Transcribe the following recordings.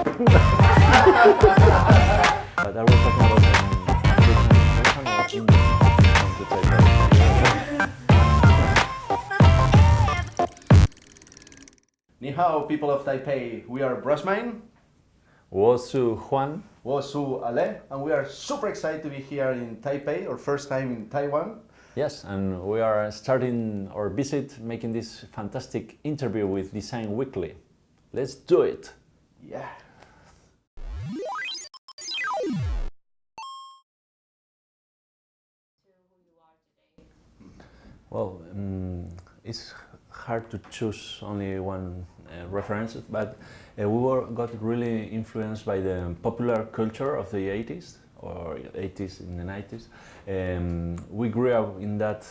But I was talking about Ni hao, people of Taipei. We are Brosmind. 我是Juan. 我是Ale, and we are super excited to be here in Taipei, our first time in Taiwan. Yes, and we are starting our visit, making this fantastic interview with Design Weekly. Let's do it. Yeah. Well, it's hard to choose only one reference, but we got really influenced by the popular culture of the 80s, or 80s in the 90s. We grew up in that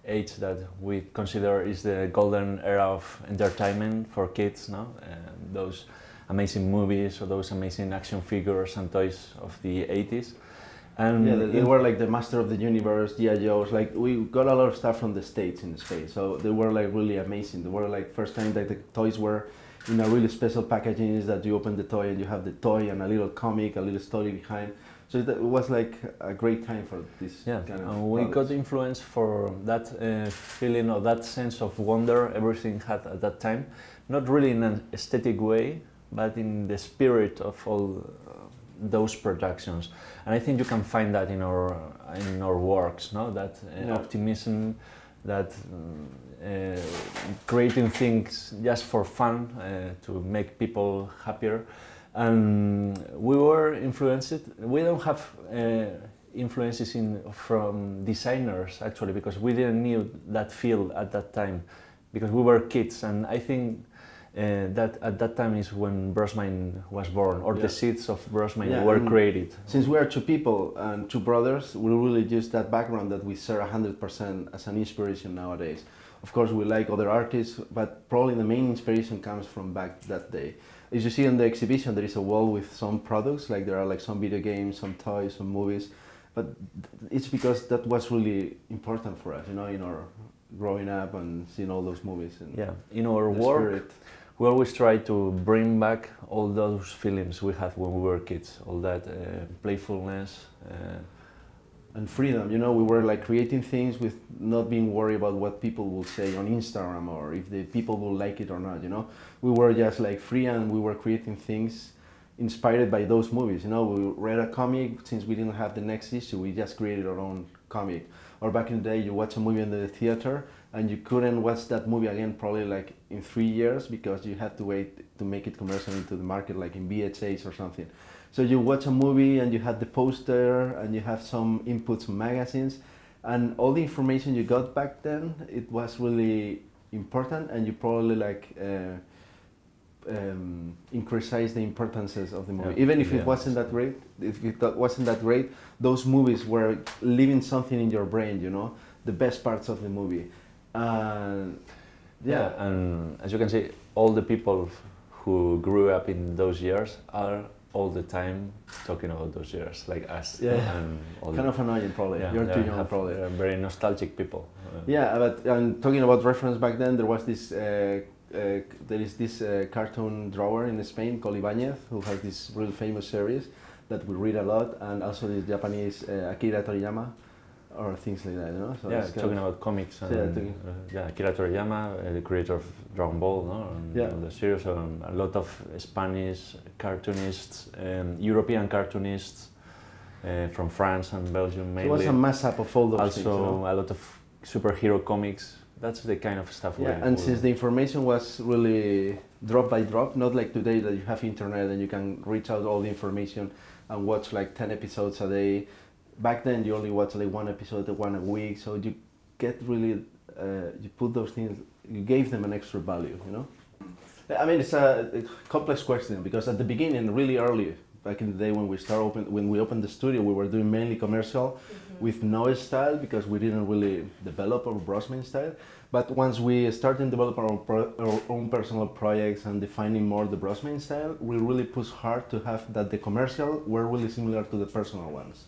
age that we consider is the golden era of entertainment for kids, no? Those amazing movies or those amazing action figures and toys of the 80s. And yeah, they were like the Master of the Universe, G.I. Joes. Like, we got a lot of stuff from the States in space, so they were like really amazing. They were like first time that the toys were in a really special packaging, is that you open the toy and you have the toy and a little comic, a little story behind. So it was like a great time for this kind of we products. got influence for that feeling or that sense of wonder everything had at that time. Not really in an aesthetic way, but in the spirit of all those productions. And I think you can find that in our works, no? That optimism, that creating things just for fun, to make people happier. And we were influenced. We don't have influences from designers actually, because we didn't knew that field at that time, because we were kids. And I think that at that time is when Brosmind was born, or the seeds of Brosmind were created. Since we are two people and two brothers, we really use that background that we share 100% as an inspiration nowadays. Of course, we like other artists, but probably the main inspiration comes from back that day. As you see in the exhibition, there is a wall with some products, like there are like some video games, some toys, some movies, but it's because that was really important for us, you know, in our growing up and seeing all those movies. And in our work, spirit. We always try to bring back all those feelings we had when we were kids, all that playfulness. And freedom, you know, we were like creating things with not being worried about what people will say on Instagram or if the people will like it or not, you know. We were just like free and we were creating things inspired by those movies, you know. We read a comic, since we didn't have the next issue, we just created our own comic. Or back in the day, you watch a movie in the theater and you couldn't watch that movie again probably like in 3 years because you had to wait to make it commercial into the market, like in VHS or something. So you watch a movie and you had the poster and you have some inputs from magazines, and all the information you got back then, it was really important, and you probably like increase the importances of the movie. Even if it wasn't that great, those movies were leaving something in your brain, you know, the best parts of the movie. And as you can see, all the people who grew up in those years are all the time talking about those years, like us. And kind of annoying probably. You're too young probably. They're very nostalgic people. But talking about reference back then, there was this cartoon drawer in Spain called Ibanez, who has this real famous series that we read a lot, and also the Japanese Akira Toriyama, or things like that, you know. So talking about comics. And, Akira Toriyama, the creator of Dragon Ball, no? And the series. A lot of Spanish cartoonists, European cartoonists from France and Belgium mainly. So it was a mass-up of all those things. Also, a lot of superhero comics. That's the kind of stuff. Since the information was really drop by drop, not like today that you have internet and you can reach out all the information and watch like 10 episodes a day. Back then you only watch like one episode, one a week, so you get really, you put those things, you gave them an extra value, you know? I mean, it's a complex question, because at the beginning, really early, back in the day when we opened the studio, we were doing mainly commercial with no style, because we didn't really develop our Brosmind style. But once we started developing our own personal projects and defining more the Brosmind style, we really pushed hard to have that the commercial were really similar to the personal ones.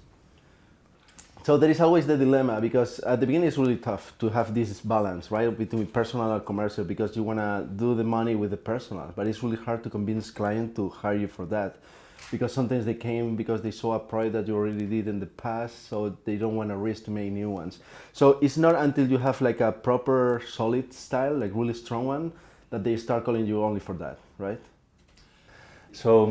So there is always the dilemma, because at the beginning it's really tough to have this balance, right, between personal and commercial, because you want to do the money with the personal, but it's really hard to convince client to hire you for that, because sometimes they came because they saw a project that you already did in the past, so they don't want to risk to make new ones. So it's not until you have like a proper solid style, like really strong one, that they start calling you only for that, right? So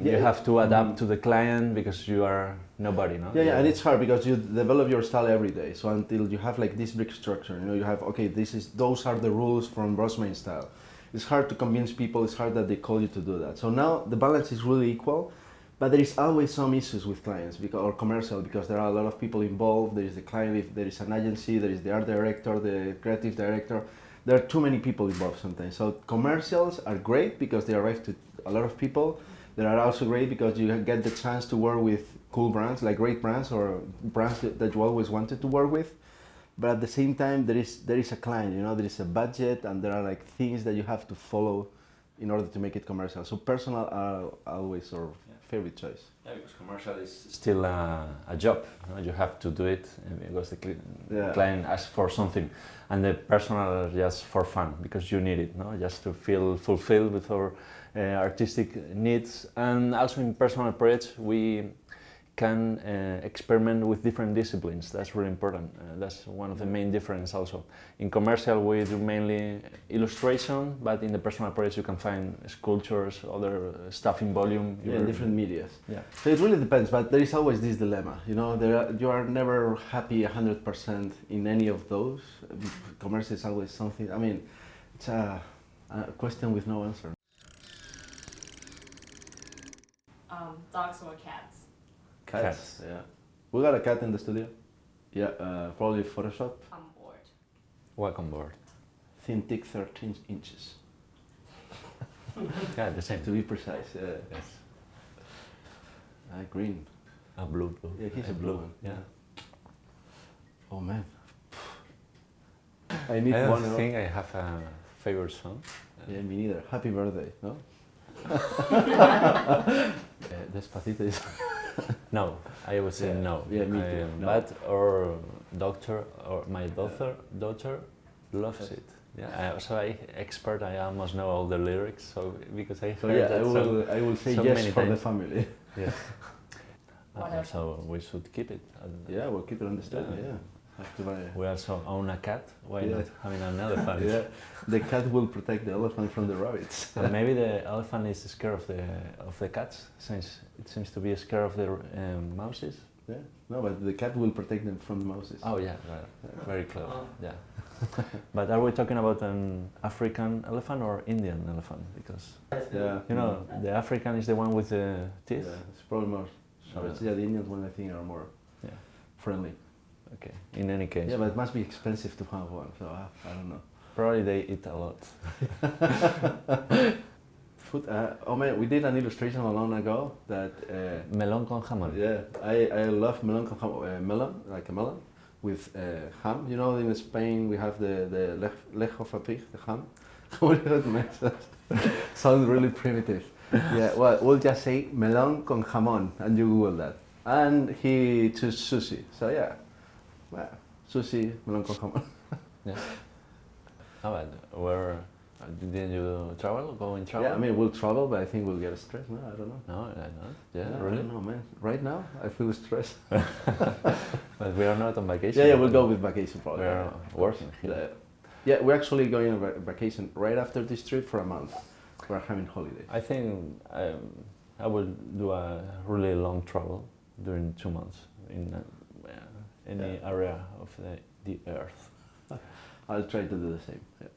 you have to adapt to the client because you are nobody, no? Yeah, and it's hard because you develop your style every day. So until you have like this big structure, you have, okay, those are the rules from Brosmind style. It's hard to convince people. It's hard that they call you to do that. So now the balance is really equal, but there is always some issues with clients or commercial, because there are a lot of people involved. There is the client, if there is an agency, there is the art director, the creative director. There are too many people involved sometimes. So commercials are great because they arrive to a lot of people. They are also great because you get the chance to work with cool brands, like great brands or brands that you always wanted to work with. But at the same time, there is a client, there is a budget, and there are like things that you have to follow in order to make it commercial. So personal are always our favorite choice. Yeah, because commercial is still a job. You have to do it because the client asks for something, and the personal is just for fun because you need it, just to feel fulfilled with our artistic needs. And also in personal projects, we can experiment with different disciplines. That's really important. That's one of the main differences also. In commercial, we do mainly illustration, but in the personal projects, you can find sculptures, other stuff in volume. In different medias. Yeah. So it really depends, but there is always this dilemma. You are never happy 100% in any of those. Commercial is always something. I mean, it's a question with no answer. Dogs or cats? Cats, yeah. We got a cat in the studio. Yeah, probably Photoshop. On board. Welcome board. Thin, thick, 13 inches. Yeah, the same. To be precise, yeah. Yes. Green. Blue. Yeah, he's a blue one. Yeah. Oh man. I don't think I have a favorite song. Yeah, me neither. Happy birthday, no? Despacito is... No, I would say no. Yeah, me too. No. But or doctor or my daughter loves it. Yeah. So I almost know all the lyrics. So because I heard that song I will say so yes many for times. the family. Yes. So we should keep it. Yeah, we'll keep it on the studio. Yeah. Have to buy. We also own a cat. Why not having an elephant? Yeah. The cat will protect the elephant from the rabbits. And maybe the elephant is scared of the cats, since it seems to be scared of the mouses. Yeah. No, but the cat will protect them from the mouses. Oh yeah, right. Very clever. Yeah. But are we talking about an African elephant or Indian elephant? Because the African is the one with the teeth. Yeah, it's probably more. The Indians one I think are more friendly. Okay. In any case. Yeah, but it must be expensive to have one, so I don't know. Probably they eat a lot. Food. Oh man, we did an illustration a long ago that. Melon con jamón. Yeah, I love melon con jamón. Melon, like a melon, with ham. In Spain we have the leg of a pig, the ham. Sounds really primitive. Yeah, well, we'll just say melon con jamón, and you Google that. And he chose sushi. So yeah, well, sushi, melon con jamón. Yeah. How about where did you travel? Go in travel? Yeah, I mean we'll travel, but I think we'll get stressed. No, I don't know. No, I don't. Yeah, really? I don't know, man. Right now, I feel stressed. But we are not on vacation. Yeah, we'll go with vacation probably. We are working. Yeah, we're actually going on vacation right after this trip for a month. We're having holiday. I think I will do a really long travel during 2 months in any area of the earth. I'll try to do the same. Yeah.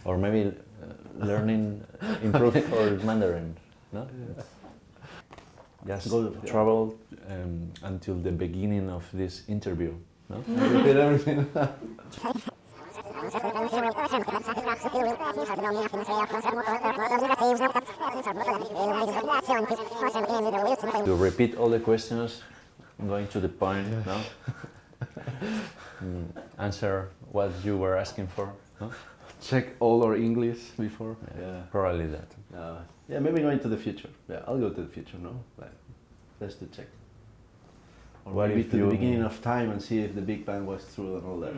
Or maybe improve for Mandarin. No? Just travel until the beginning of this interview. No? Repeat everything. To repeat all the questions, going to the point, no? Answer what you were asking for. No? Check all our English before. Yeah, probably that. Yeah, maybe going to the future. Yeah, I'll go to the future. No, but just to check. Or What maybe if to the you- beginning of time and see if the Big Bang was true and all that.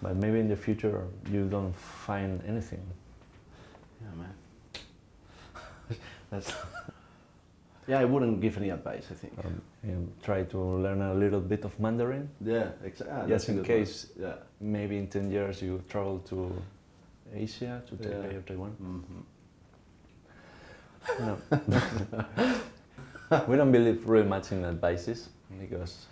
But maybe in the future you don't find anything. Yeah, man. That's yeah, I wouldn't give any advice, I think. Try to learn a little bit of Mandarin, Yeah, exactly. just in case. Yeah. Maybe in 10 years you travel to Asia, to Taipei Yeah. or Taiwan. Mm-hmm. No. We don't believe really much in advices because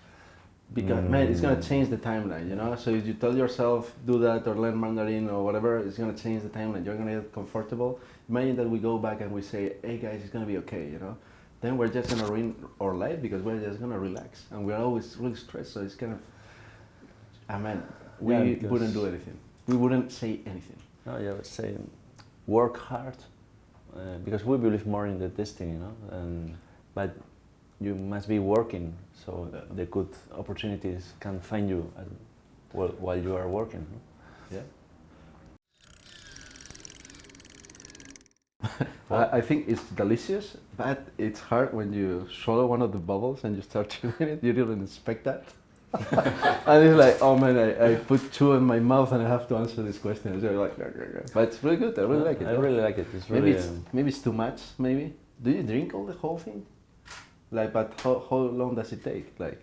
Man, it's gonna change the timeline, you know. So if you tell yourself do that or learn Mandarin or whatever, it's gonna change the timeline. You're gonna get comfortable. Imagine that we go back and we say, "Hey guys, it's gonna be okay," you know. Then we're just gonna ruin our life because we're just gonna relax, and we're always really stressed. So it's kind of, we because- wouldn't do anything. We wouldn't say anything. no, yeah, I would say work hard because we believe more in the destiny, you know. But you must be working so the good opportunities can find you while you are working. No? Yeah. I think it's delicious, but it's hard when you swallow one of the bubbles and you start chewing it. You didn't expect that. And it's like, oh man, I put two in my mouth and I have to answer this question. So you're like, but it's really good. I really like it. I really like it. It's Maybe really, maybe it's too much. Maybe. Do you drink all the whole thing? Like, but how long does it take? Like.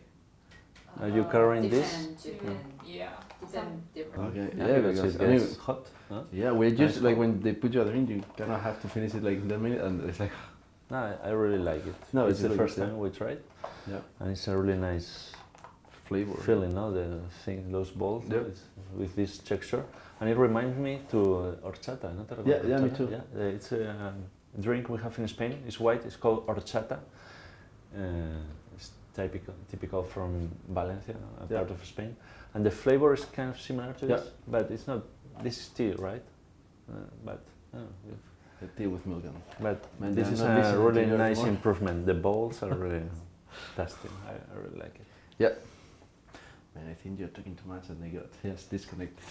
are you covering this? Depend, yeah. Depend different. Okay. Yeah, Yeah, because because it I mean, gets hot. Huh? yeah, we just Nice like call. when they put you a drink, you kind of have to finish it like in 10 minutes, and it's like. No, I really like it. No, it's it's the really first good, yeah. time we tried, Yeah. and it's a really nice Flavor. feeling, no? The thing, those balls, no? Yeah. It's with this texture, and it reminds me to horchata. ¿No te recuerdas Yeah, me horchata? too. Yeah, it's a drink we have in Spain. It's white. It's called horchata. It's typical from Valencia, a Yeah. part of Spain, and the flavor is kind of similar to Yeah. this, but it's not. This is tea, right? But. The tea with milk. But Man, this I'm is not a listening to really you nice anymore. improvement. The balls are really tasty. I really like it. Yeah. Man, I think you're talking too much and they got just disconnected.